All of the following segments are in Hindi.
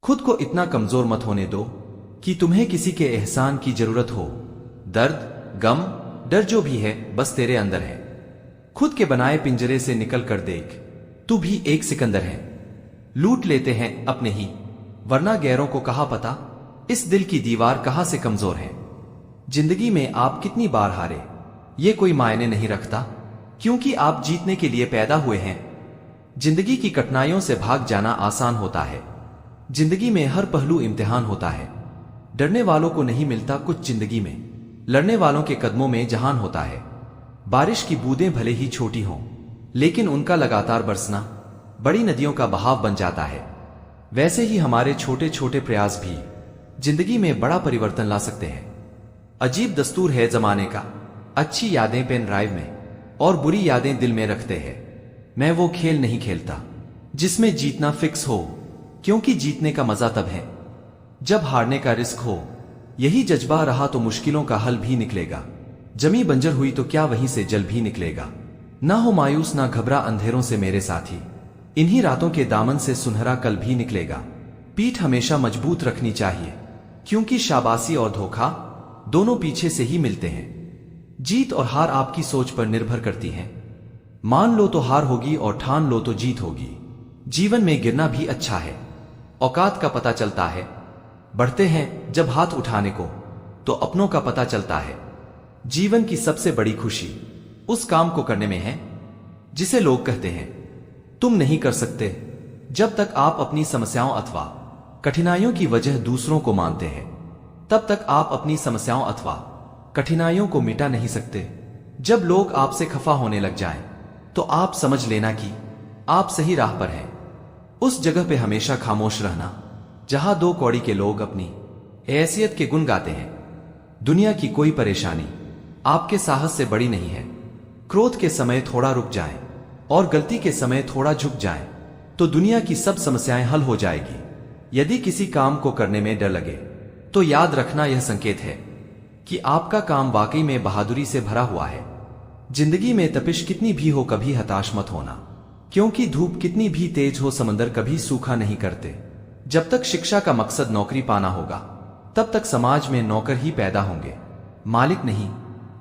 खुद को इतना कमजोर मत होने दो कि तुम्हें किसी के एहसान की जरूरत हो। दर्द, गम, डर जो भी है बस तेरे अंदर है। खुद के बनाए पिंजरे से निकल कर देख, तू भी एक सिकंदर है। लूट लेते हैं अपने ही, वरना गैरों को कहा पता, इस दिल की दीवार कहां से कमजोर है। जिंदगी में आप कितनी बार हारे ये कोई मायने नहीं रखता, क्योंकि आप जीतने के लिए पैदा हुए हैं। जिंदगी की कठिनाइयों से भाग जाना आसान होता है। जिंदगी में हर पहलू इम्तिहान होता है। डरने वालों को नहीं मिलता कुछ जिंदगी में, लड़ने वालों के कदमों में जहान होता है। बारिश की बूंदें भले ही छोटी हों, लेकिन उनका लगातार बरसना बड़ी नदियों का बहाव बन जाता है। वैसे ही हमारे छोटे छोटे प्रयास भी जिंदगी में बड़ा परिवर्तन ला सकते हैं। अजीब दस्तूर है जमाने का, अच्छी यादें पेन ड्राइव में और बुरी यादें दिल में रखते हैं। मैं वो खेल नहीं खेलता जिसमें जीतना फिक्स हो, क्योंकि जीतने का मजा तब है जब हारने का रिस्क हो। यही जज्बा रहा तो मुश्किलों का हल भी निकलेगा। जमी बंजर हुई तो क्या वहीं से जल भी निकलेगा। ना हो मायूस ना घबरा अंधेरों से मेरे साथी, इन्हीं रातों के दामन से सुनहरा कल भी निकलेगा। पीठ हमेशा मजबूत रखनी चाहिए, क्योंकि शाबाशी और धोखा दोनों पीछे से ही मिलते हैं। जीत और हार आपकी सोच पर निर्भर करती है। मान लो तो हार होगी और ठान लो तो जीत होगी। जीवन में गिरना भी अच्छा है, औकात का पता चलता है। बढ़ते हैं जब हाथ उठाने को तो अपनों का पता चलता है। जीवन की सबसे बड़ी खुशी उस काम को करने में है जिसे लोग कहते हैं तुम नहीं कर सकते। जब तक आप अपनी समस्याओं अथवा कठिनाइयों की वजह दूसरों को मानते हैं, तब तक आप अपनी समस्याओं अथवा कठिनाइयों को मिटा नहीं सकते। जब लोग आपसे खफा होने लग जाएं, तो आप समझ लेना कि आप सही राह पर हैं। उस जगह पे हमेशा खामोश रहना जहां दो कौड़ी के लोग अपनी हैसियत के गुण गाते हैं। दुनिया की कोई परेशानी आपके साहस से बड़ी नहीं है। क्रोध के समय थोड़ा रुक जाएं और गलती के समय थोड़ा झुक जाएं, तो दुनिया की सब समस्याएं हल हो जाएगी। यदि किसी काम को करने में डर लगे तो याद रखना यह संकेत है कि आपका काम वाकई में बहादुरी से भरा हुआ है। जिंदगी में तपिश कितनी भी हो कभी हताश मत होना, क्योंकि धूप कितनी भी तेज हो समंदर कभी सूखा नहीं करते। जब तक शिक्षा का मकसद नौकरी पाना होगा, तब तक समाज में नौकर ही पैदा होंगे, मालिक नहीं।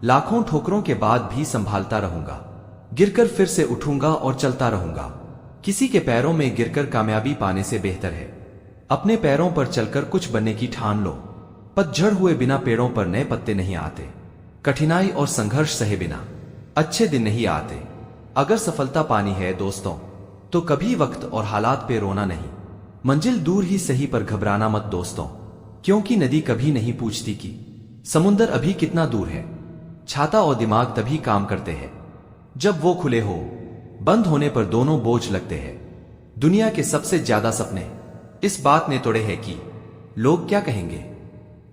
लाखों ठोकरों के बाद भी संभालता रहूंगा, गिरकर फिर से उठूंगा और चलता रहूंगा। किसी के पैरों में गिरकर कामयाबी पाने से बेहतर है अपने पैरों पर चलकर कुछ बनने की ठान लो। पतझड़ हुए बिना पेड़ों पर नए पत्ते नहीं आते। कठिनाई और संघर्ष सहे बिना अच्छे दिन नहीं आते। अगर सफलता पानी है दोस्तों, तो कभी वक्त और हालात पे रोना नहीं। मंजिल दूर ही सही पर घबराना मत दोस्तों, क्योंकि नदी कभी नहीं पूछती कि समुंदर अभी कितना दूर है। छाता और दिमाग तभी काम करते हैं जब वो खुले हो, बंद होने पर दोनों बोझ लगते हैं। दुनिया के सबसे ज्यादा सपने इस बात ने तोड़े हैं कि लोग क्या कहेंगे।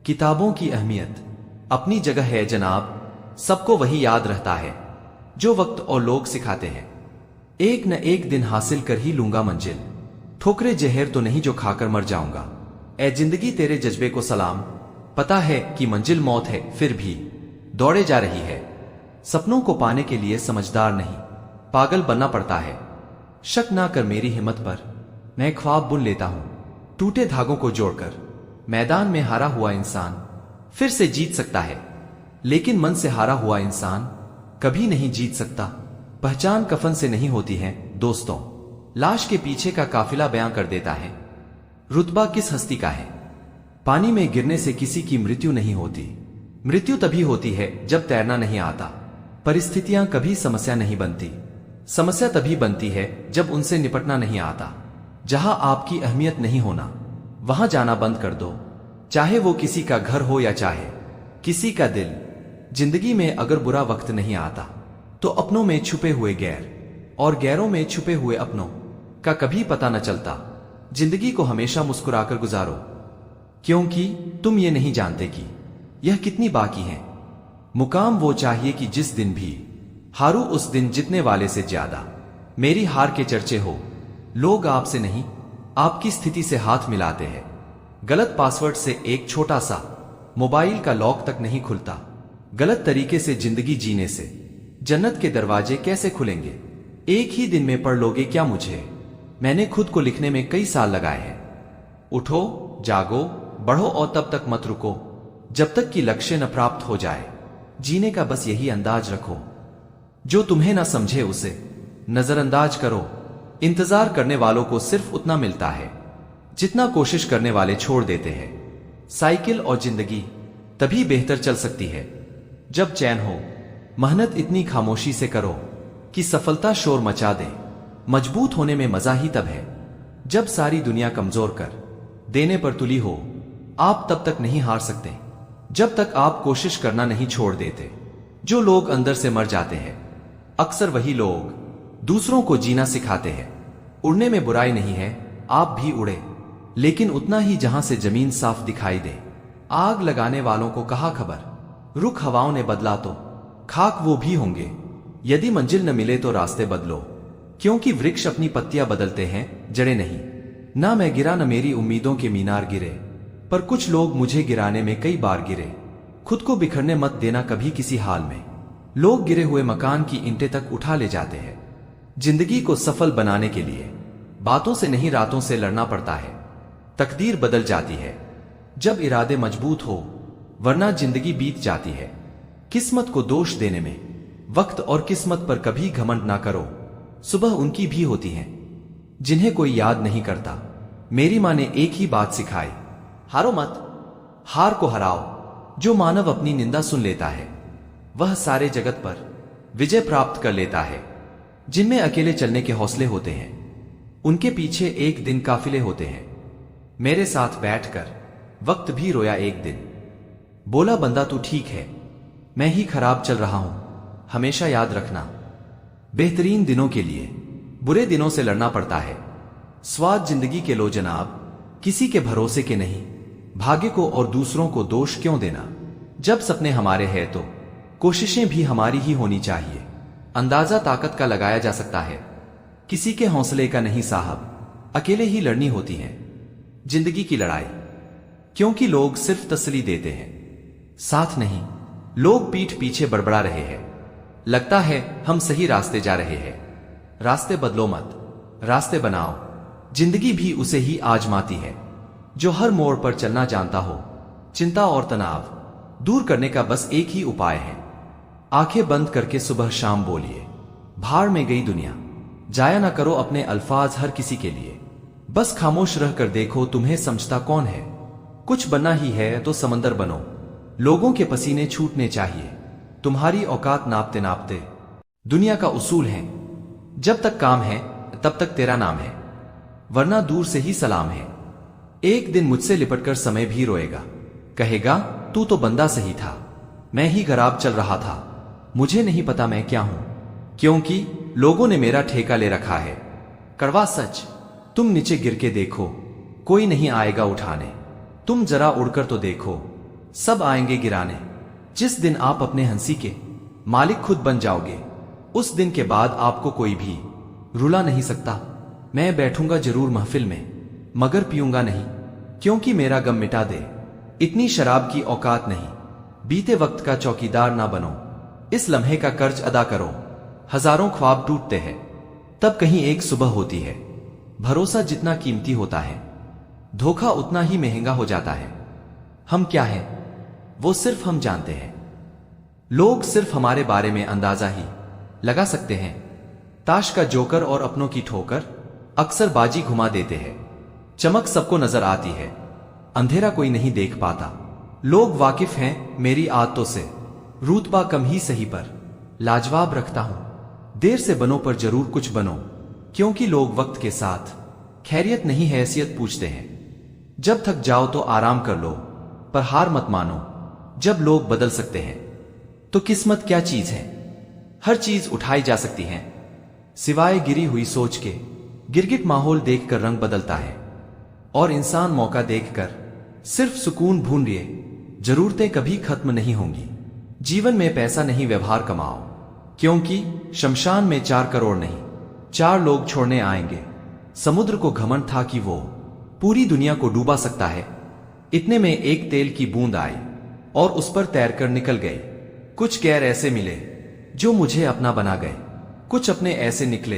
किताबों की अहमियत अपनी जगह है जनाब, सबको वही याद रहता है जो वक्त और लोग सिखाते हैं। एक न एक दिन हासिल कर ही लूंगा मंजिल, ठोकरे जहर तो नहीं जो खाकर मर जाऊंगा। ए जिंदगी तेरे जज्बे को सलाम, पता है कि मंजिल मौत है फिर भी दौड़े जा रही है। सपनों को पाने के लिए समझदार नहीं पागल बनना पड़ता है। शक ना कर मेरी हिम्मत पर, मैं ख्वाब बुन लेता हूं टूटे धागों को जोड़कर। मैदान में हारा हुआ इंसान फिर से जीत सकता है, लेकिन मन से हारा हुआ इंसान कभी नहीं जीत सकता। पहचान कफन से नहीं होती है दोस्तों, लाश के पीछे का काफिला बयां कर देता है। रुतबा किस हस्ती का है। पानी में गिरने से किसी की मृत्यु नहीं होती। मृत्यु तभी होती है जब तैरना नहीं आता। परिस्थितियां कभी समस्या नहीं बनती। समस्या तभी बनती है जब उनसे निपटना नहीं आता। जहां आपकी अहमियत नहीं होना, वहां जाना बंद कर दो, चाहे वो किसी का घर हो या चाहे किसी का दिल। जिंदगी में अगर बुरा वक्त नहीं आता, तो अपनों में छुपे हुए गैर और गैरों में छुपे हुए अपनों का कभी पता न चलता। जिंदगी को हमेशा मुस्कुराकर गुजारो, क्योंकि तुम ये नहीं जानते कि यह कितनी बाकी है। मुकाम वो चाहिए कि जिस दिन भी हारू उस दिन जीतने वाले से ज्यादा मेरी हार के चर्चे हो। लोग आपसे नहीं आपकी स्थिति से हाथ मिलाते हैं। गलत पासवर्ड से एक छोटा सा मोबाइल का लॉक तक नहीं खुलता। गलत तरीके से जिंदगी जीने से जन्नत के दरवाजे कैसे खुलेंगे। एक ही दिन में पढ़ लोगे क्या मुझे। मैंने खुद को लिखने में कई साल लगाए हैं। उठो, जागो, बढ़ो और तब तक मत रुको जब तक कि लक्ष्य न प्राप्त हो जाए। जीने का बस यही अंदाज रखो। जो तुम्हें न समझे उसे नजरअंदाज करो। इंतजार करने वालों को सिर्फ उतना मिलता है जितना कोशिश करने वाले छोड़ देते हैं। साइकिल और जिंदगी तभी बेहतर चल सकती है जब चैन हो। मेहनत इतनी खामोशी से करो कि सफलता शोर मचा दे। मजबूत होने में मजा ही तब है जब सारी दुनिया कमजोर कर देने पर तुली हो। आप तब तक नहीं हार सकते जब तक आप कोशिश करना नहीं छोड़ देते। जो लोग अंदर से मर जाते हैं अक्सर वही लोग दूसरों को जीना सिखाते हैं। उड़ने में बुराई नहीं है, आप भी उड़े, लेकिन उतना ही जहां से जमीन साफ दिखाई दे। आग लगाने वालों को कहा खबर, रुख हवाओं ने बदला तो खाक वो भी होंगे। यदि मंजिल न मिले तो रास्ते बदलो, क्योंकि वृक्ष अपनी पत्तियां बदलते हैं, जड़ें नहीं। ना मैं गिरा न मेरी उम्मीदों के मीनार गिरे, पर कुछ लोग मुझे गिराने में कई बार गिरे। खुद को बिखरने मत देना कभी किसी हाल में। लोग गिरे हुए मकान की ईंटें तक उठा ले जाते हैं। जिंदगी को सफल बनाने के लिए बातों से नहीं रातों से लड़ना पड़ता है। तकदीर बदल जाती है जब इरादे मजबूत हो, वरना जिंदगी बीत जाती है। किस्मत को दोष देने में वक्त और किस्मत पर कभी घमंड ना करो। सुबह उनकी भी होती है जिन्हें कोई याद नहीं करता। मेरी माँ ने एक ही बात सिखाई, हारो मत, हार को हराओ। जो मानव अपनी निंदा सुन लेता है वह सारे जगत पर विजय प्राप्त कर लेता है। जिनमें अकेले चलने के हौसले होते हैं उनके पीछे एक दिन काफिले होते हैं। मेरे साथ बैठकर वक्त भी रोया एक दिन, बोला बंदा तू ठीक है, मैं ही खराब चल रहा हूं। हमेशा याद रखना, बेहतरीन दिनों के लिए बुरे दिनों से लड़ना पड़ता है। स्वाद जिंदगी के लो जनाब, किसी के भरोसे के नहीं। भाग्य को और दूसरों को दोष क्यों देना। जब सपने हमारे हैं तो कोशिशें भी हमारी ही होनी चाहिए। अंदाजा ताकत का लगाया जा सकता है, किसी के हौसले का नहीं साहब। अकेले ही लड़नी होती है जिंदगी की लड़ाई, क्योंकि लोग सिर्फ तसल्ली देते हैं, साथ नहीं। लोग पीठ पीछे बड़बड़ा रहे हैं, लगता है हम सही रास्ते जा रहे हैं। रास्ते बदलो मत, रास्ते बनाओ। जिंदगी भी उसे ही आजमाती है जो हर मोड़ पर चलना जानता हो। चिंता और तनाव दूर करने का बस एक ही उपाय है, आंखें बंद करके सुबह शाम बोलिए, भाड़ में गई दुनिया। जाया ना करो अपने अल्फाज हर किसी के लिए, बस खामोश रहकर देखो तुम्हें समझता कौन है। कुछ बनना ही है तो समंदर बनो, लोगों के पसीने छूटने चाहिए तुम्हारी औकात नापते नापते। दुनिया का उसूल है, जब तक काम है तब तक तेरा नाम है, वरना दूर से ही सलाम है। एक दिन मुझसे लिपटकर समय भी रोएगा, कहेगा तू तो बंदा सही था, मैं ही खराब चल रहा था। मुझे नहीं पता मैं क्या हूं, क्योंकि लोगों ने मेरा ठेका ले रखा है। कड़वा सच, तुम नीचे गिर के देखो, कोई नहीं आएगा उठाने। तुम जरा उड़कर तो देखो, सब आएंगे गिराने। जिस दिन आप अपने हंसी के मालिक खुद बन जाओगे, उस दिन के बाद आपको कोई भी रुला नहीं सकता। मैं बैठूंगा जरूर महफिल में, मगर पीऊंगा नहीं, क्योंकि मेरा गम मिटा दे इतनी शराब की औकात नहीं। बीते वक्त का चौकीदार ना बनो, इस लम्हे का कर्ज अदा करो। हजारों ख्वाब टूटते हैं तब कहीं एक सुबह होती है। भरोसा जितना कीमती होता है, धोखा उतना ही महंगा हो जाता है। हम क्या हैं वो सिर्फ हम जानते हैं। लोग सिर्फ हमारे बारे में अंदाजा ही लगा सकते हैं। ताश का जोकर और अपनों की ठोकर अक्सर बाजी घुमा देते हैं। चमक सबको नजर आती है, अंधेरा कोई नहीं देख पाता। लोग वाकिफ हैं मेरी आदतों से, रुतबा कम ही सही पर लाजवाब रखता हूं। देर से बनो पर जरूर कुछ बनो, क्योंकि लोग वक्त के साथ खैरियत नहीं हैसियत पूछते हैं। जब थक जाओ तो आराम कर लो, पर हार मत मानो। जब लोग बदल सकते हैं तो किस्मत क्या चीज है। हर चीज उठाई जा सकती है सिवाय गिरी हुई सोच के। गिरगिट माहौल देखकर रंग बदलता है, और इंसान मौका देखकर सिर्फ सुकून ढूंढ रहे। जरूरतें कभी खत्म नहीं होंगी। जीवन में पैसा नहीं व्यवहार कमाओ, क्योंकि शमशान में 4 करोड़ नहीं 4 लोग छोड़ने आएंगे। समुद्र को घमंड था कि वो पूरी दुनिया को डूबा सकता है। इतने में एक तेल की बूंद आई और उस पर तैरकर निकल गई। कुछ गैर ऐसे मिले जो मुझे अपना बना गए, कुछ अपने ऐसे निकले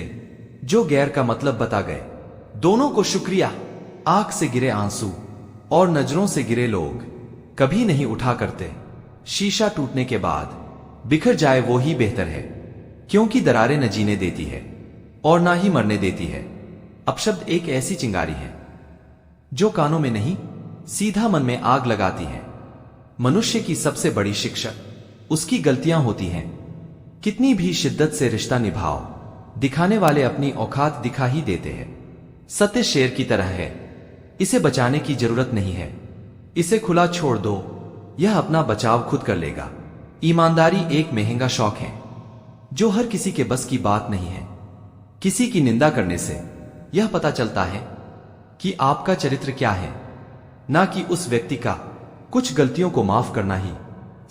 जो गैर का मतलब बता गए। दोनों को शुक्रिया, आंख से गिरे आंसू और नजरों से गिरे लोग कभी नहीं उठा करते। शीशा टूटने के बाद बिखर जाए वो ही बेहतर है, क्योंकि दरारें न जीने देती है और ना ही मरने देती है। अपशब्द एक ऐसी चिंगारी है जो कानों में नहीं, सीधा मन में आग लगाती है। मनुष्य की सबसे बड़ी शिक्षा उसकी गलतियां होती हैं। कितनी भी शिद्दत से रिश्ता निभाओ, दिखाने वाले अपनी औकात दिखा ही देते हैं। सत्य शेर की तरह है, इसे बचाने की जरूरत नहीं है। इसे खुला छोड़ दो, यह अपना बचाव खुद कर लेगा। ईमानदारी एक महंगा शौक है जो हर किसी के बस की बात नहीं है। किसी की निंदा करने से यह पता चलता है कि आपका चरित्र क्या है, ना कि उस व्यक्ति का। कुछ गलतियों को माफ करना ही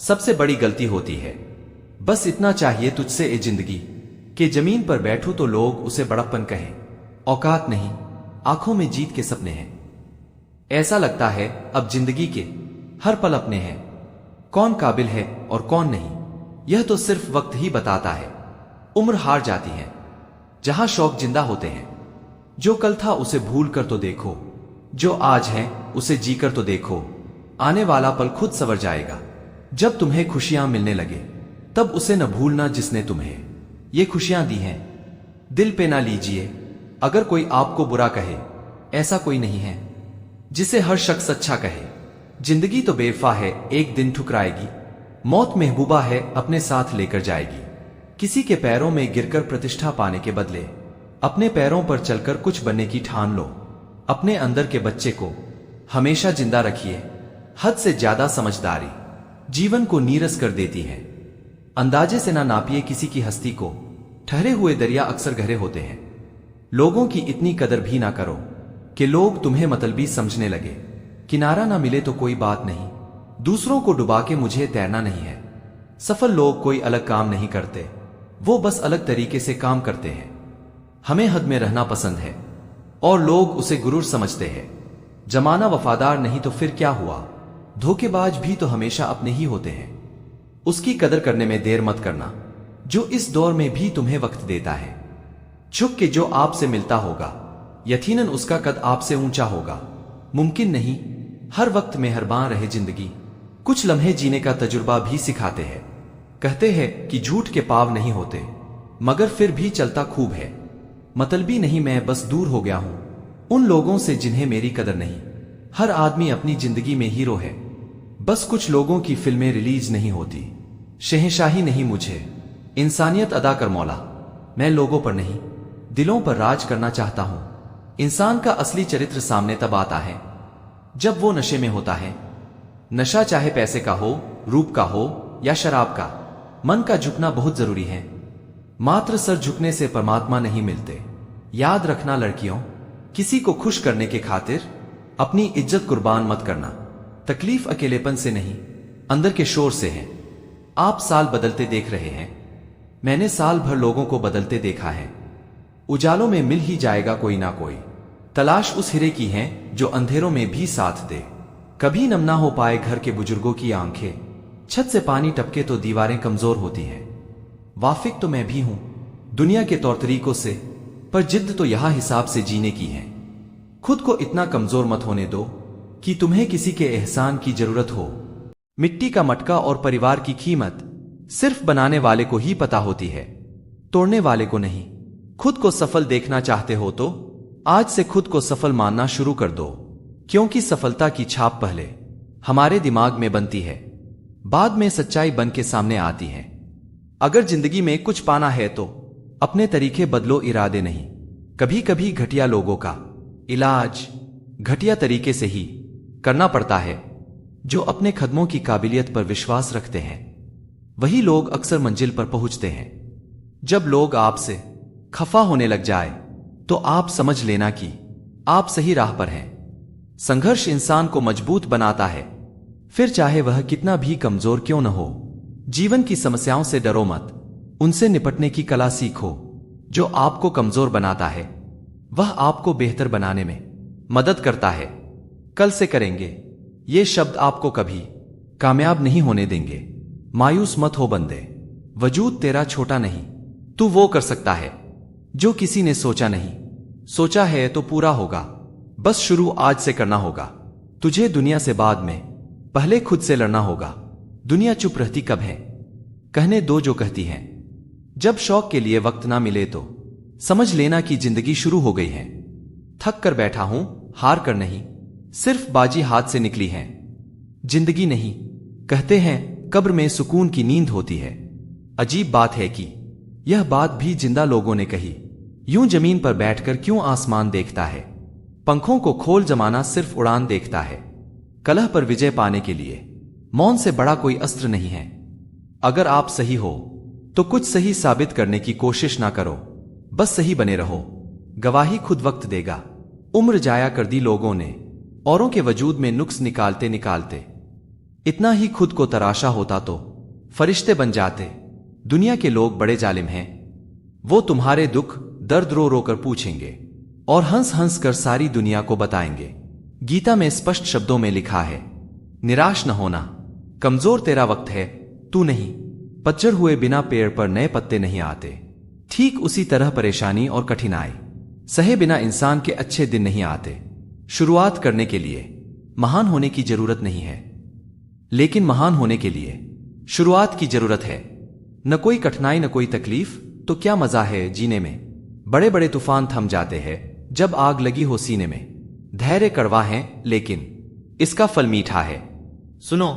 सबसे बड़ी गलती होती है। बस इतना चाहिए तुझसे ए जिंदगी के जमीन पर बैठूं तो लोग उसे बड़प्पन कहें। औकात नहीं, आंखों में जीत के सपने हैं। ऐसा लगता है अब जिंदगी के हर पल अपने हैं। कौन काबिल है और कौन नहीं, यह तो सिर्फ वक्त ही बताता है। उम्र हार जाती है जहां शौक जिंदा होते हैं। जो कल था उसे भूल कर तो देखो, जो आज है उसे जीकर तो देखो। आने वाला पल खुद संवर जाएगा। जब तुम्हें खुशियां मिलने लगे तब उसे न भूलना जिसने तुम्हें ये खुशियां दी हैं। दिल पे ना लीजिए अगर कोई आपको बुरा कहे, ऐसा कोई नहीं है जिसे हर शख्स अच्छा कहे। जिंदगी तो बेवफा है, एक दिन ठुकराएगी। मौत महबूबा है, अपने साथ लेकर जाएगी। किसी के पैरों में गिरकर प्रतिष्ठा पाने के बदले अपने पैरों पर चलकर कुछ बनने की ठान लो। अपने अंदर के बच्चे को हमेशा जिंदा रखिए। हद से ज्यादा समझदारी जीवन को नीरस कर देती है। अंदाजे से ना नापिए किसी की हस्ती को, ठहरे हुए दरिया अक्सर गहरे होते हैं। लोगों की इतनी कदर भी ना करो कि लोग तुम्हें मतलबी समझने लगे। किनारा ना मिले तो कोई बात नहीं, दूसरों को डुबा के मुझे तैरना नहीं है। सफल लोग कोई अलग काम नहीं करते, वो बस अलग तरीके से काम करते हैं। हमें हद में रहना पसंद है और लोग उसे गुरूर समझते हैं। जमाना वफादार नहीं तो फिर क्या हुआ, धोखेबाज भी तो हमेशा अपने ही होते हैं। उसकी कदर करने में देर मत करना जो इस दौर में भी तुम्हें वक्त देता है। झुक के जो आपसे मिलता होगा यकीनन उसका कद आपसे ऊंचा होगा। मुमकिन नहीं हर वक्त मेहरबान रहे जिंदगी, कुछ लम्हे जीने का तजुर्बा भी सिखाते हैं। कहते हैं कि झूठ के पाव नहीं होते, मगर फिर भी चलता खूब है। मतलबी नहीं मैं बस दूर हो गया हूं उन लोगों से जिन्हें मेरी कदर नहीं। हर आदमी अपनी जिंदगी में हीरो है, बस कुछ लोगों की फिल्में रिलीज नहीं होती। शहंशाही नहीं मुझे, इंसानियत अदा कर मौला। मैं लोगों पर नहीं दिलों पर राज करना चाहता हूं। इंसान का असली चरित्र सामने तब आता है जब वो नशे में होता है। नशा चाहे पैसे का हो, रूप का हो या शराब का, मन का झुकना बहुत जरूरी है। मात्र सर झुकने से परमात्मा नहीं मिलते। याद रखना लड़कियों, किसी को खुश करने के खातिर अपनी इज्जत कुर्बान मत करना। तकलीफ अकेलेपन से नहीं, अंदर के शोर से है। आप साल बदलते देख रहे हैं, मैंने साल भर लोगों को बदलते देखा है। उजालों में मिल ही जाएगा कोई ना कोई। तलाश उस हीरे की है जो अंधेरों में भी साथ दे। कभी नम ना हो पाए घर के बुजुर्गों की आंखें, छत से पानी टपके तो दीवारें कमजोर होती हैं। वाफिक तो मैं भी हूं दुनिया के तौर तरीकों से, पर जिद्द तो यहां हिसाब से जीने की है। खुद को इतना कमजोर मत होने दो कि तुम्हें किसी के एहसान की जरूरत हो। मिट्टी का मटका और परिवार की कीमत सिर्फ बनाने वाले को ही पता होती है, तोड़ने वाले को नहीं। खुद को सफल देखना चाहते हो तो आज से खुद को सफल मानना शुरू कर दो, क्योंकि सफलता की छाप पहले हमारे दिमाग में बनती है, बाद में सच्चाई बन के सामने आती है। अगर जिंदगी में कुछ पाना है तो अपने तरीके बदलो, इरादे नहीं। कभी कभी घटिया लोगों का इलाज घटिया तरीके से ही करना पड़ता है। जो अपने कदमों की काबिलियत पर विश्वास रखते हैं वही लोग अक्सर मंजिल पर पहुंचते हैं। जब लोग आपसे खफा होने लग जाए तो आप समझ लेना कि आप सही राह पर हैं। संघर्ष इंसान को मजबूत बनाता है, फिर चाहे वह कितना भी कमजोर क्यों न हो। जीवन की समस्याओं से डरो मत, उनसे निपटने की कला सीखो। जो आपको कमजोर बनाता है वह आपको बेहतर बनाने में मदद करता है। कल से करेंगे ये शब्द आपको कभी कामयाब नहीं होने देंगे। मायूस मत हो बंदे, वजूद तेरा छोटा नहीं, तू वो कर सकता है जो किसी ने सोचा नहीं। सोचा है तो पूरा होगा, बस शुरू आज से करना होगा। तुझे दुनिया से बाद में, पहले खुद से लड़ना होगा। दुनिया चुप रहती कब है? कहने दो जो कहती हैं। जब शौक के लिए वक्त ना मिले तो समझ लेना कि जिंदगी शुरू हो गई है। थक कर बैठा हूं, हार कर नहीं, सिर्फ बाजी हाथ से निकली है। जिंदगी नहीं, कहते हैं कब्र में सुकून की नींद होती है। अजीब बात है कि यह बात भी जिंदा लोगों ने कही। यूं जमीन पर बैठकर क्यों आसमान देखता है? पंखों को खोल जमाना सिर्फ उड़ान देखता है। कलह पर विजय पाने के लिए मौन से बड़ा कोई अस्त्र नहीं है। अगर आप सही हो तो कुछ सही साबित करने की कोशिश ना करो, बस सही बने रहो। गवाही खुद वक्त देगा। उम्र जाया कर दी लोगों ने औरों के वजूद में नुक्स निकालते निकालते। इतना ही खुद को तराशा होता तो फरिश्ते बन जाते। दुनिया के लोग बड़े जालिम हैं। वो तुम्हारे दुख दर्द रो रो कर पूछेंगे और हंस हंस कर सारी दुनिया को बताएंगे। गीता में स्पष्ट शब्दों में लिखा है, निराश न होना, कमजोर तेरा वक्त है, तू नहीं। पतझड़ हुए बिना पेड़ पर नए पत्ते नहीं आते। ठीक उसी तरह परेशानी और कठिनाई सहे बिना इंसान के अच्छे दिन नहीं आते। शुरुआत करने के लिए महान होने की जरूरत नहीं है, लेकिन महान होने के लिए शुरुआत की जरूरत है। न कोई कठिनाई न कोई तकलीफ तो क्या मजा है जीने में। बड़े बड़े तूफान थम जाते हैं जब आग लगी हो सीने में। धैर्य कड़वा है लेकिन इसका फल मीठा है। सुनो,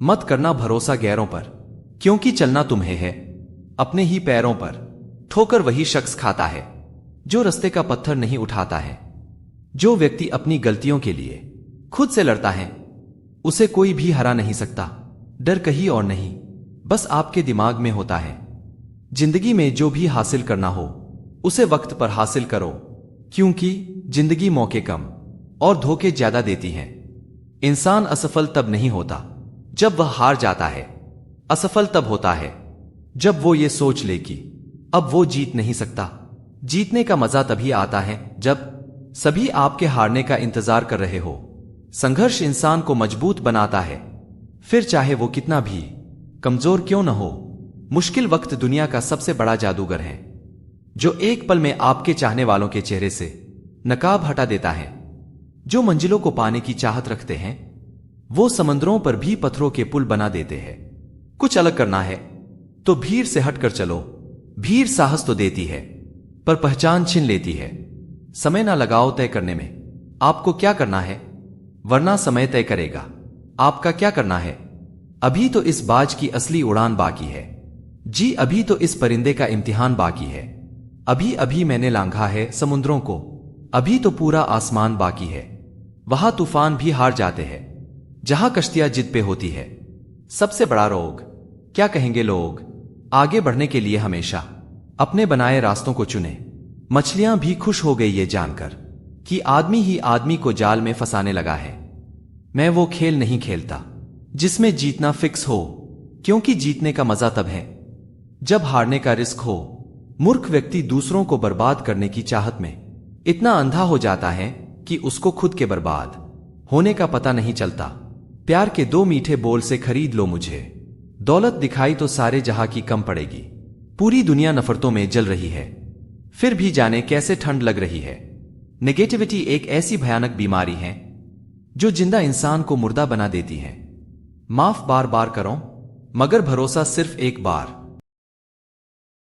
मत करना भरोसा गैरों पर, क्योंकि चलना तुम्हें है अपने ही पैरों पर। ठोकर वही शख्स खाता है जो रास्ते का पत्थर नहीं उठाता है। जो व्यक्ति अपनी गलतियों के लिए खुद से लड़ता है उसे कोई भी हरा नहीं सकता। डर कहीं और नहीं, बस आपके दिमाग में होता है। जिंदगी में जो भी हासिल करना हो उसे वक्त पर हासिल करो, क्योंकि जिंदगी मौके कम और धोखे ज्यादा देती है। इंसान असफल तब नहीं होता जब वह हार जाता है। असफल तब होता है जब वो ये सोच ले कि अब वो जीत नहीं सकता। जीतने का मजा तभी आता है जब सभी आपके हारने का इंतजार कर रहे हो। संघर्ष इंसान को मजबूत बनाता है, फिर चाहे वो कितना भी कमजोर क्यों न हो। मुश्किल वक्त दुनिया का सबसे बड़ा जादूगर है, जो एक पल में आपके चाहने वालों के चेहरे से नकाब हटा देता है। जो मंजिलों को पाने की चाहत रखते हैं वो समंदरों पर भी पत्थरों के पुल बना देते हैं। कुछ अलग करना है तो भीड़ से हटकर चलो। भीड़ साहस तो देती है पर पहचान छीन लेती है। समय ना लगाओ तय करने में आपको क्या करना है, वरना समय तय करेगा आपका क्या करना है। अभी तो इस बाज की असली उड़ान बाकी है। जी, अभी तो इस परिंदे का इम्तिहान बाकी है। अभी अभी मैंने लांघा है समुद्रों को, अभी तो पूरा आसमान बाकी है। वहां तूफान भी हार जाते हैं जहां कश्तियां जिद पे होती है। सबसे बड़ा रोग क्या कहेंगे लोग? आगे बढ़ने के लिए हमेशा अपने बनाए रास्तों को चुने। मछलियां भी खुश हो गई ये जानकर कि आदमी ही आदमी को जाल में फंसाने लगा है। मैं वो खेल नहीं खेलता जिसमें जीतना फिक्स हो, क्योंकि जीतने का मजा तब है जब हारने का रिस्क हो। मूर्ख व्यक्ति दूसरों को बर्बाद करने की चाहत में इतना अंधा हो जाता है कि उसको खुद के बर्बाद होने का पता नहीं चलता। प्यार के दो मीठे बोल से खरीद लो मुझे, दौलत दिखाई तो सारे जहां की कम पड़ेगी। पूरी दुनिया नफरतों में जल रही है, फिर भी जाने कैसे ठंड लग रही है। नेगेटिविटी एक ऐसी भयानक बीमारी है जो जिंदा इंसान को मुर्दा बना देती है। माफ बार बार करो, मगर भरोसा सिर्फ एक बार।